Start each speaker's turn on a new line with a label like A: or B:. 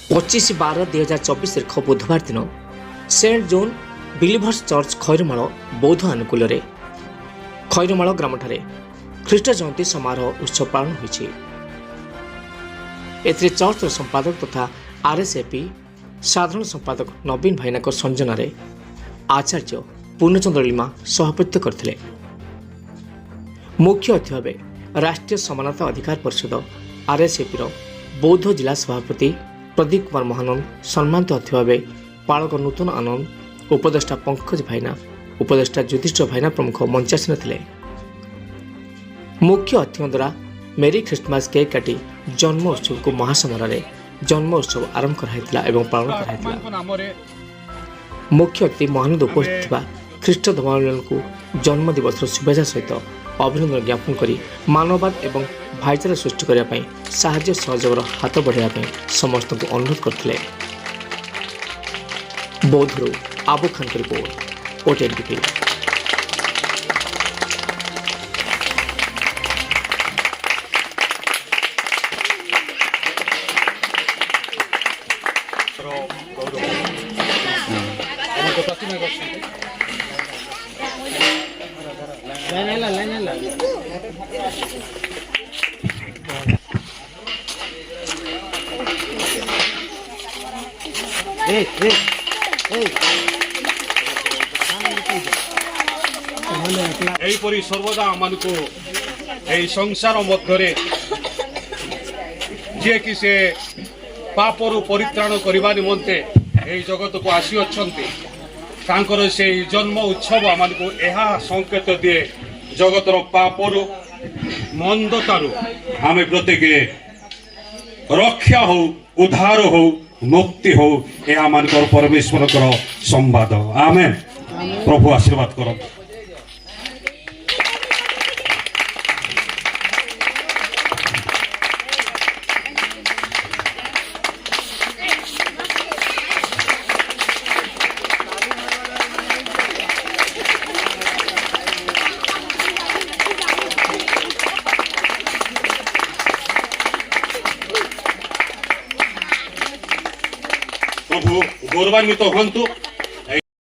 A: 25/12/2024 ତାରିଖ ବୁଧବାର ଦିନ ସେଣ୍ଟ ଜୋନ୍ ବିଲିଭର୍ସ ଚର୍ଚ୍ଚ ଖଇରମାଳ ବୌଦ୍ଧ ଆନୁକୂଲ୍ୟରେ ଖଇରମାଳ ଗ୍ରାମଠାରେ ଖ୍ରୀଷ୍ଟ ଜୟନ୍ତୀ ସମାରୋହ ଉତ୍ସବ ପାଳନ ହୋଇଛି। ଏଥିରେ ଚର୍ଚ୍ଚର ସମ୍ପାଦକ ତଥା RSAP ସାଧାରଣ ସମ୍ପାଦକ ନବୀନ ଭାଇନାଙ୍କ ସଂଯୋଜନାରେ ଆଚାର୍ଯ୍ୟ ପୂର୍ଣ୍ଣଚନ୍ଦ୍ର ଲିମା ସଭାପତିତ୍ୱ କରିଥିଲେ। ମୁଖ୍ୟ ଅତିଥି ଭାବେ ରାଷ୍ଟ୍ରୀୟ ସମାନତା ଅଧିକାର ପରିଷଦ RSAPର ବୌଦ୍ଧ ଜିଲ୍ଲା ସଭାପତି ପ୍ରଦୀପ କୁମାର ମହାନନ୍ଦ, ସମ୍ମାନିତ ଅତିଥି ଭାବେ ପାଳକ ନୂତନ ଆନନ୍ଦ, ଉପଦେଷ୍ଟା ପଙ୍କଜ ଭାଇନା, ଉପଦେଷ୍ଟା ଯୁଧିଷ୍ଠିର ଭାଇନା ପ୍ରମୁଖ ମଞ୍ଚାସୀନ ଥିଲେ। ମୁଖ୍ୟ ଅତିଥିଙ୍କ ଦ୍ୱାରା ମେରି ଖ୍ରୀଷ୍ଟମାସ କେକ୍ କାଟି ଜନ୍ମ ଉତ୍ସବକୁ ମହାସମାରୋହରେ ଜନ୍ମ ଉତ୍ସବ ଆରମ୍ଭ କରାଯାଇଥିଲା ଏବଂ ପାଳନ କରାଯାଇଥିଲା। ମୁଖ୍ୟ ଅତିଥି ମହାନନ୍ଦ ଉପସ୍ଥିତ ଥିବା ଖ୍ରୀଷ୍ଟ ଧର୍ମାବଲମ୍ବୀଙ୍କୁ ଜନ୍ମ ଦିବସର ଶୁଭେଚ୍ଛା ସହିତ ଅଭିନନ୍ଦନ ଜ୍ଞାପନ କରି ମାନବବାଦ ଏବଂ ଭାଇଚାରା ସୃଷ୍ଟି କରିବା ପାଇଁ ସାହାଯ୍ୟ ସହଯୋଗର ହାତ ବଢ଼ାଇବା ପାଇଁ ସମସ୍ତଙ୍କୁ ଅନୁରୋଧ କରିଥିଲେ। ବୌଦ୍ଧରୁ ଆବୁ ଖାନଙ୍କ ରିପୋର୍ଟ, OTN TV।
B: ଏହିପରି ସର୍ବଦା ଆମମାନଙ୍କୁ ଏହି ସଂସାର ମଧ୍ୟରେ ଯିଏକି ସେ ପାପରୁ ପରିତ୍ରାଣ କରିବା ନିମନ୍ତେ ଏହି ଜଗତକୁ ଆସିଅଛନ୍ତି, ତାଙ୍କର ସେହି ଜନ୍ମ ଉତ୍ସବ ଆମମାନଙ୍କୁ ଏହା ସଂକେତ ଦିଏ ଜଗତର ପାପରୁ ମନ୍ଦତାରୁ ଆମେ ପ୍ରତ୍ୟେକ ରକ୍ଷା ହଉ, ଉଦ୍ଧାର ହଉ, ମୁକ୍ତି ହଉ, ଏହା ଆମମାନଙ୍କର ପରମେଶ୍ୱରଙ୍କର ସମ୍ବାଦ। ଆମେନ୍। ପ୍ରଭୁ ଆଶୀର୍ବାଦ କରନ୍ତୁ। ପ୍ରଭୁ ଗୌରବାନ୍ୱିତ ହୁଅନ୍ତୁ।